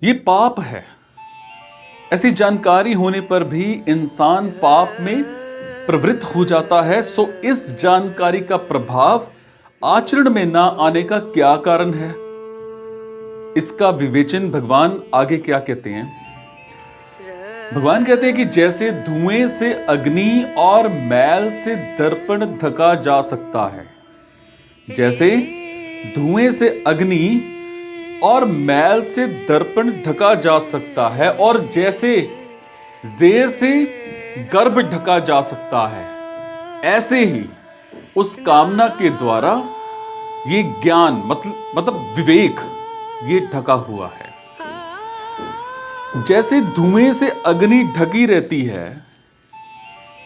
ये पाप है। ऐसी जानकारी होने पर भी इंसान पाप में प्रवृत्त हो जाता है। सो इस जानकारी का प्रभाव आचरण में ना आने का क्या कारण है, इसका विवेचन भगवान आगे क्या कहते हैं। भगवान कहते हैं कि जैसे धुएं से अग्नि और मैल से दर्पण ढका जा सकता है, जैसे धुएं से अग्नि और मैल से दर्पण ढका जा सकता है, और जैसे जेर से गर्भ ढका जा सकता है, ऐसे ही उस कामना के द्वारा ये ज्ञान मतलब विवेक ये ढका हुआ है। जैसे धुएं से अग्नि ढकी रहती है,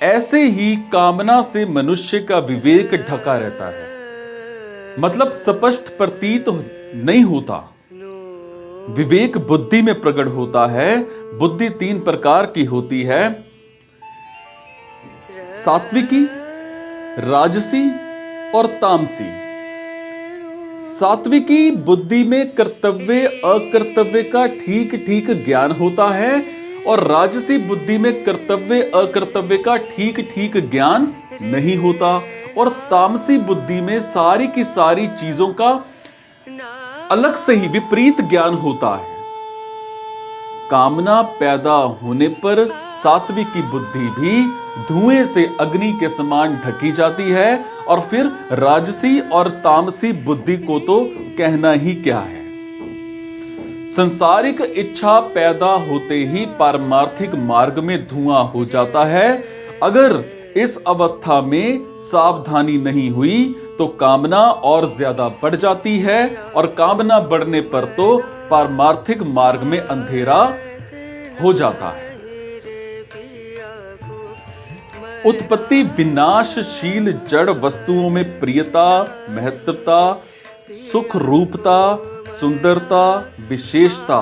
ऐसे ही कामना से मनुष्य का विवेक ढका रहता है। मतलब स्पष्ट प्रतीत नहीं होता। विवेक बुद्धि में प्रकट होता है। बुद्धि 3 प्रकार की होती है, सात्विकी, राजसी और तामसी। सात्विकी बुद्धि में कर्तव्य अकर्तव्य का ठीक ठीक ज्ञान होता है, और राजसी बुद्धि में कर्तव्य अकर्तव्य का ठीक ठीक ज्ञान नहीं होता, और तामसी बुद्धि में सारी की सारी चीजों का अलग से ही विपरीत ज्ञान होता है। कामना पैदा होने पर सात्विक की बुद्धि भी धुएं से अग्नि के समान ढकी जाती है, और फिर राजसी और तामसी बुद्धि को तो कहना ही क्या है। संसारिक इच्छा पैदा होते ही पारमार्थिक मार्ग में धुआं हो जाता है। अगर इस अवस्था में सावधानी नहीं हुई तो कामना और ज्यादा बढ़ जाती है, और कामना बढ़ने पर तो पारमार्थिक मार्ग में अंधेरा हो जाता है। उत्पत्ति विनाशशील जड़ वस्तुओं में प्रियता, महत्वता, सुख रूपता, सुंदरता, विशेषता,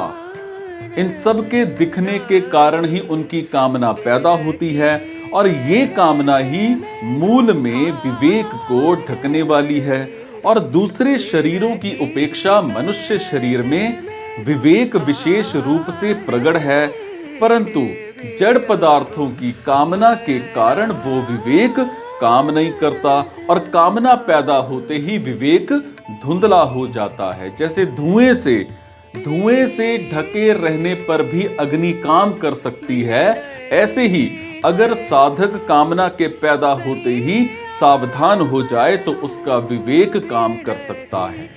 इन सब के दिखने के कारण ही उनकी कामना पैदा होती है, और ये कामना ही मूल में विवेक को ढकने वाली है। और दूसरे शरीरों की उपेक्षा मनुष्य शरीर में विवेक विशेष रूप से प्रकट है, परंतु जड़ पदार्थों की कामना के कारण वो विवेक काम नहीं करता, और कामना पैदा होते ही विवेक धुंधला हो जाता है। जैसे धुएं से ढके रहने पर भी अग्नि काम कर सकती है, ऐसे ही अगर साधक कामना के पैदा होते ही सावधान हो जाए तो उसका विवेक काम कर सकता है।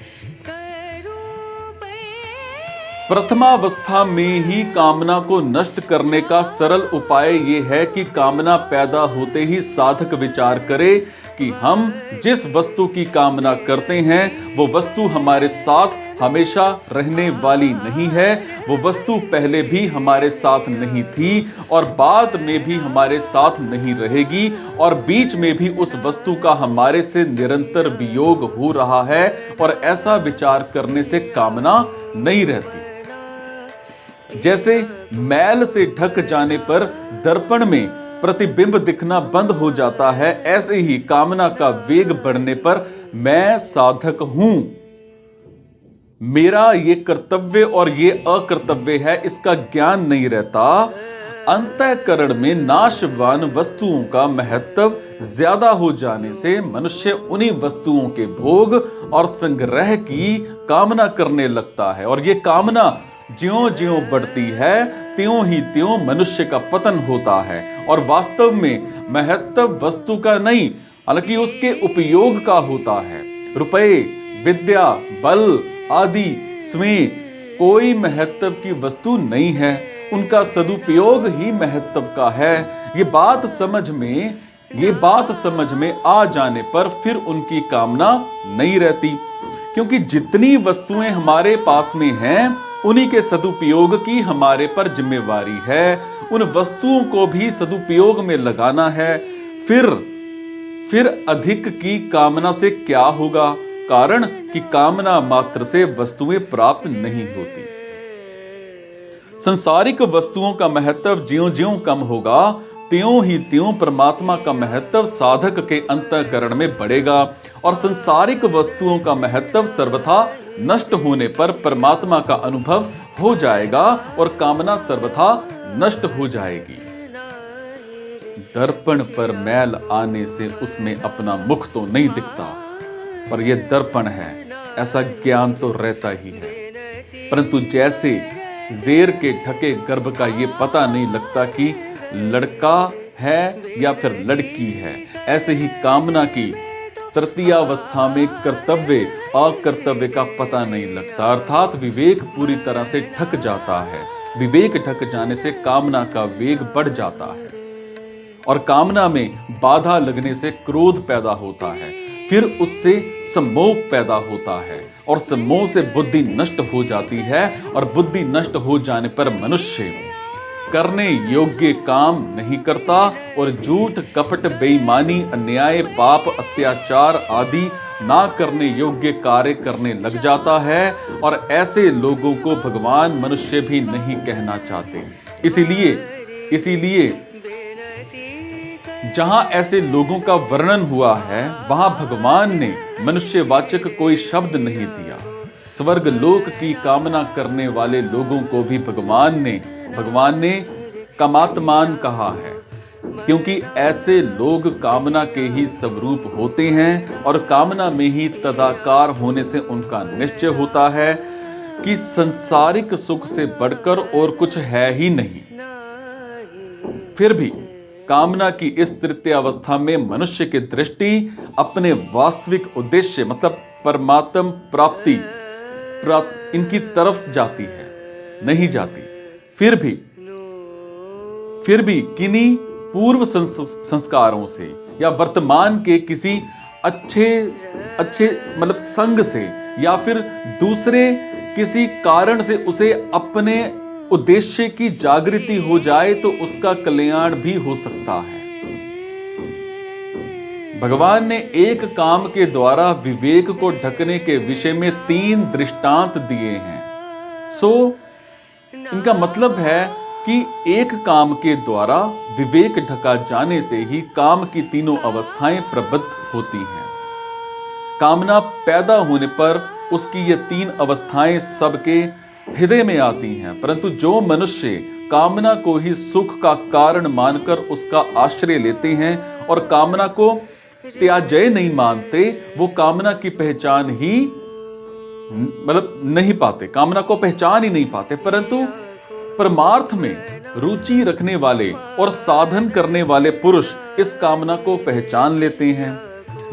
प्रथमावस्था में ही कामना को नष्ट करने का सरल उपाय यह है कि कामना पैदा होते ही साधक विचार करे कि हम जिस वस्तु की कामना करते हैं वो वस्तु हमारे साथ हमेशा रहने वाली नहीं है। वो वस्तु पहले भी हमारे साथ नहीं थी और बाद में भी हमारे साथ नहीं रहेगी, और बीच में भी उस वस्तु का हमारे से निरंतर वियोग हो रहा है, और ऐसा विचार करने से कामना नहीं रहती। जैसे मैल से ढक जाने पर दर्पण में प्रतिबिंब दिखना बंद हो जाता है, ऐसे ही कामना का वेग बढ़ने पर मैं साधक हूं, मेरा ये कर्तव्य और ये अकर्तव्य है, इसका ज्ञान नहीं रहता। अंतःकरण में नाशवान वस्तुओं का महत्व ज्यादा हो जाने से मनुष्य उन्हीं वस्तुओं के भोग और संग्रह की कामना करने लगता है, और ये कामना ज्यों-ज्यों बढ़ती है त्यों ही त्यों मनुष्य का पतन होता है। और वास्तव में महत्व वस्तु का नहीं, हालांकि उसके उपयोग का होता है। रुपए, विद्या, बल आदि स्वयं कोई महत्व की वस्तु नहीं है, उनका सदुपयोग ही महत्व का है। ये बात समझ में आ जाने पर फिर उनकी कामना नहीं रहती, क्योंकि जितनी वस्तुएं हमारे पास में हैं उन्हीं के सदुपयोग की हमारे पर जिम्मेवारी है। उन वस्तुओं को भी सदुपयोग में लगाना है। फिर अधिक की कामना से क्या होगा? कारण कि कामना मात्र से वस्तुएं प्राप्त नहीं होती। संसारिक वस्तुओं का महत्व ज्यों-ज्यों कम होगा त्यों ही त्यों परमात्मा का महत्व साधक के अंतःकरण में बढ़ेगा, और संसारिक वस्तुओं का महत्व सर्वथा नष्ट होने पर परमात्मा का अनुभव हो जाएगा और कामना सर्वथा नष्ट हो जाएगी। दर्पण पर मैल आने से उसमें अपना मुख तो नहीं दिखता, पर यह दर्पण है ऐसा ज्ञान तो रहता ही है। परंतु जैसे जेर के ढके गर्भ का ये पता नहीं लगता कि लड़का है या फिर लड़की है, ऐसे ही कामना की तृतीयावस्था में कर्तव्य अकर्तव्य का पता नहीं लगता, अर्थात विवेक पूरी तरह से ढक जाता है। विवेक ढक जाने से कामना का वेग बढ़ जाता है और कामना में बाधा लगने से क्रोध पैदा होता है, फिर उससे सम्मोह पैदा होता है और सम्मोह से बुद्धि नष्ट हो जाती है और बुद्धि नष्ट हो जाने पर मनुष्य करने योग्य काम नहीं करता और झूठ कपट बेईमानी अन्याय पाप अत्याचार आदि ना करने योग्य कार्य करने लग जाता है और ऐसे लोगों को भगवान मनुष्य भी नहीं कहना चाहते। इसीलिए जहां ऐसे लोगों का वर्णन हुआ है वहां भगवान ने मनुष्यवाचक कोई शब्द नहीं दिया। स्वर्ग लोक की कामना करने वाले लोगों को भी भगवान ने कामात्मान कहा है, क्योंकि ऐसे लोग कामना के ही स्वरूप होते हैं और कामना में ही तदाकार होने से उनका निश्चय होता है कि संसारिक सुख से बढ़कर और कुछ है ही नहीं। फिर भी कामना की इस तृतीय अवस्था में मनुष्य की दृष्टि अपने वास्तविक उद्देश्य मतलब परमात्म प्राप्ति इनकी तरफ जाती है, नहीं जाती। फिर भी किन्हीं पूर्व संस्कारों से या वर्तमान के किसी अच्छे मतलब संग से या फिर दूसरे किसी कारण से उसे अपने उद्देश्य की जागृति हो जाए तो उसका कल्याण भी हो सकता है। भगवान ने एक काम के द्वारा विवेक को ढकने के विषय में 3 दृष्टांत दिए हैं। सो इनका मतलब है कि एक काम के द्वारा विवेक ढका जाने से ही काम की तीनों अवस्थाएं प्रबुद्ध होती हैं। कामना पैदा होने पर उसकी ये 3 अवस्थाएं सबके हृदय में आती हैं, परंतु जो मनुष्य कामना को ही सुख का कारण मानकर उसका आश्रय लेते हैं और कामना को त्याज्य नहीं मानते, वो कामना की पहचान ही मतलब नहीं पाते, कामना को पहचान ही नहीं पाते। परंतु परमार्थ में रुचि रखने वाले और साधन करने वाले पुरुष इस कामना को पहचान लेते हैं।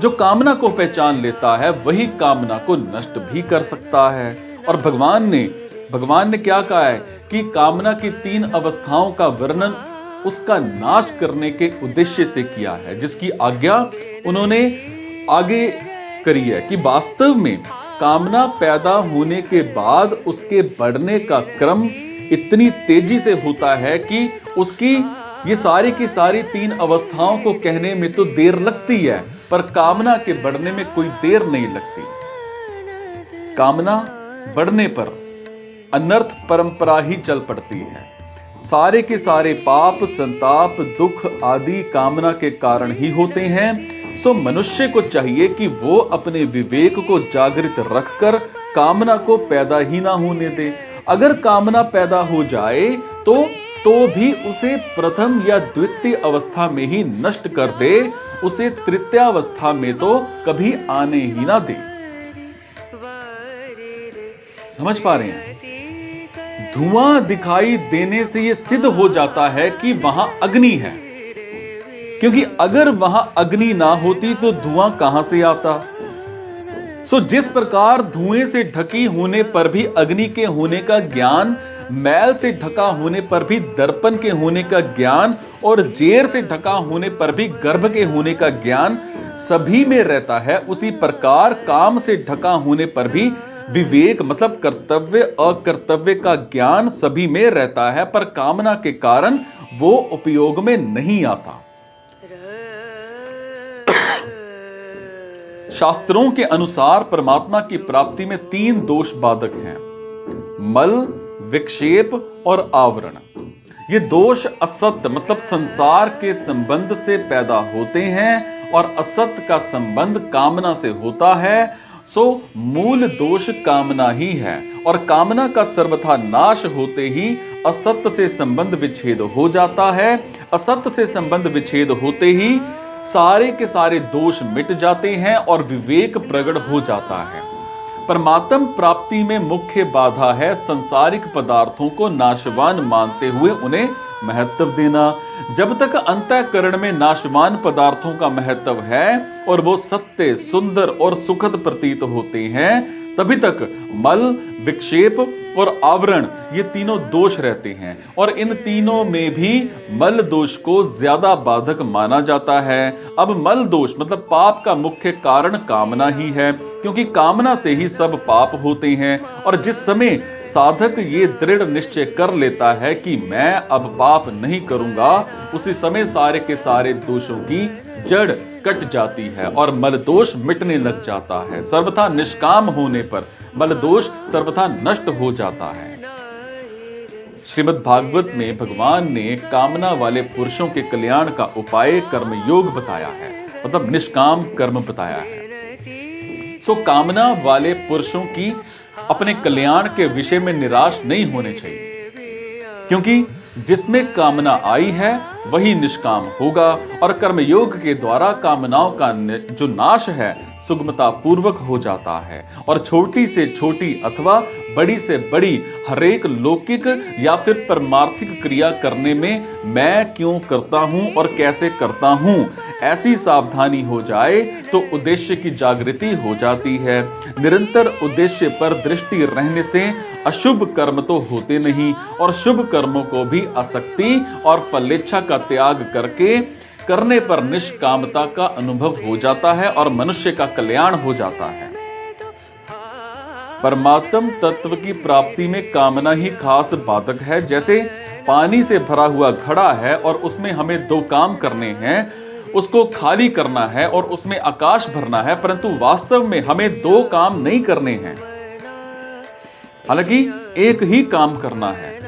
जो कामना को पहचान लेता है वही कामना को नष्ट भी कर सकता है। और भगवान ने क्या कहा है कि कामना की 3 अवस्थाओं का वर्णन उसका नाश करने के उद्देश्य से किया है, जिसकी आज्ञा उन्होंने आगे करी है कि वास्तव में कामना पैदा होने के बाद उसके बढ़ने का क्रम इतनी तेजी से होता है कि उसकी ये सारी की सारी 3 अवस्थाओं को कहने में तो देर लगती है, पर कामना के बढ़ने में कोई देर नहीं लगती। कामना बढ़ने पर अनर्थ परंपरा ही चल पड़ती है। सारे के सारे पाप संताप दुख आदि कामना के कारण ही होते हैं। सो मनुष्य को चाहिए कि वो अपने विवेक को जागृत रखकर कामना को पैदा ही ना होने दे। अगर कामना पैदा हो जाए तो भी उसे प्रथम या द्वितीय अवस्था में ही नष्ट कर दे, उसे तृतीय अवस्था में तो कभी आने ही ना दे। समझ पा रहे हैं? धुआं दिखाई देने से यह सिद्ध हो जाता है कि वहां अग्नि है, क्योंकि अगर वहां अग्नि ना होती तो धुआं कहां से आता। सो जिस प्रकार धुएं से ढकी होने पर भी अग्नि के होने का ज्ञान, मैल से ढका होने पर भी दर्पण के होने का ज्ञान और जेर से ढका होने पर भी गर्भ के होने का ज्ञान सभी में रहता है, उसी प्रकार काम से ढका होने पर भी विवेक मतलब कर्तव्य अकर्तव्य का ज्ञान सभी में रहता है, पर कामना के कारण वो उपयोग में नहीं आता। शास्त्रों के अनुसार परमात्मा की प्राप्ति में 3 दोष बाधक हैं: मल, विक्षेप और आवरण। ये दोष असत्य मतलब संसार के संबंध से पैदा होते हैं और असत्य का संबंध कामना से होता है। सो मूल दोष कामना ही है और कामना का सर्वथा नाश होते ही असत्य से संबंध विच्छेद हो जाता है। असत्य से संबंध विच्छेद होते ही सारे के सारे दोष मिट जाते हैं और विवेक प्रकट हो जाता है। परमात्म प्राप्ति में मुख्य बाधा है संसारिक पदार्थों को नाशवान मानते हुए उन्हें महत्व देना। जब तक अंतःकरण में नाशवान पदार्थों का महत्व है और वो सत्य, सुंदर और सुखद प्रतीत होते हैं, तभी तक मल, विक्षेप और आवरण ये तीनों दोष रहते हैं। और इन तीनों में भी मल दोष को ज्यादा बाधक माना जाता है। अब मल दोष मतलब पाप का मुख्य कारण कामना ही है, क्योंकि कामना से ही सब पाप होते हैं। और जिस समय साधक ये दृढ़ निश्चय कर लेता है कि मैं अब पाप नहीं करूंगा, उसी समय सारे के सारे दोषों की जड़ कट जाती है और मल दोष मिटने लग जाता है। सर्वथा निष्काम होने पर मल दोष सर्वथा नष्ट हो जाता है। श्रीमद् भागवत में भगवान ने कामना वाले पुरुषों के कल्याण का उपाय कर्मयोग बताया है, मतलब निष्काम कर्म बताया है। सो कामना वाले पुरुषों की अपने कल्याण के विषय में निराश नहीं होने चाहिए, क्योंकि जिसमें कामना आई है वही निष्काम होगा और कर्मयोग के द्वारा कामनाओं का जो नाश है सुगमता पूर्वक हो जाता है। और छोटी से छोटी अथवा बड़ी से बड़ी हरेक लौकिक या फिर परमार्थिक क्रिया करने में मैं क्यों करता हूं और कैसे करता हूं, ऐसी सावधानी हो जाए तो उद्देश्य की जागृति हो जाती है। निरंतर उद्देश्य पर दृष्टि रहने से अशुभ कर्म तो होते नहीं और शुभ कर्मों को भी आसक्ति और फलेच्छा का त्याग करके करने पर निष्कामता का अनुभव हो जाता है और मनुष्य का कल्याण हो जाता है। परमात्म तत्व की प्राप्ति में कामना ही खास बाधक है। जैसे पानी से भरा हुआ घड़ा है और उसमें हमें दो काम करने हैं, उसको खाली करना है और उसमें आकाश भरना है, परंतु वास्तव में हमें दो काम नहीं करने हैं, हालांकि एक ही काम करना है,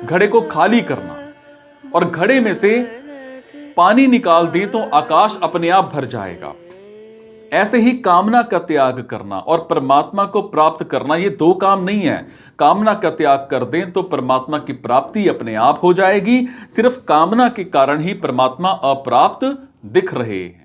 घड़े को खाली करना। और घड़े में से पानी निकाल दे तो आकाश अपने आप भर जाएगा। ऐसे ही कामना का त्याग करना और परमात्मा को प्राप्त करना ये दो काम नहीं है। कामना का त्याग कर दें तो परमात्मा की प्राप्ति अपने आप हो जाएगी। सिर्फ कामना के कारण ही परमात्मा अप्राप्त दिख रहे हैं।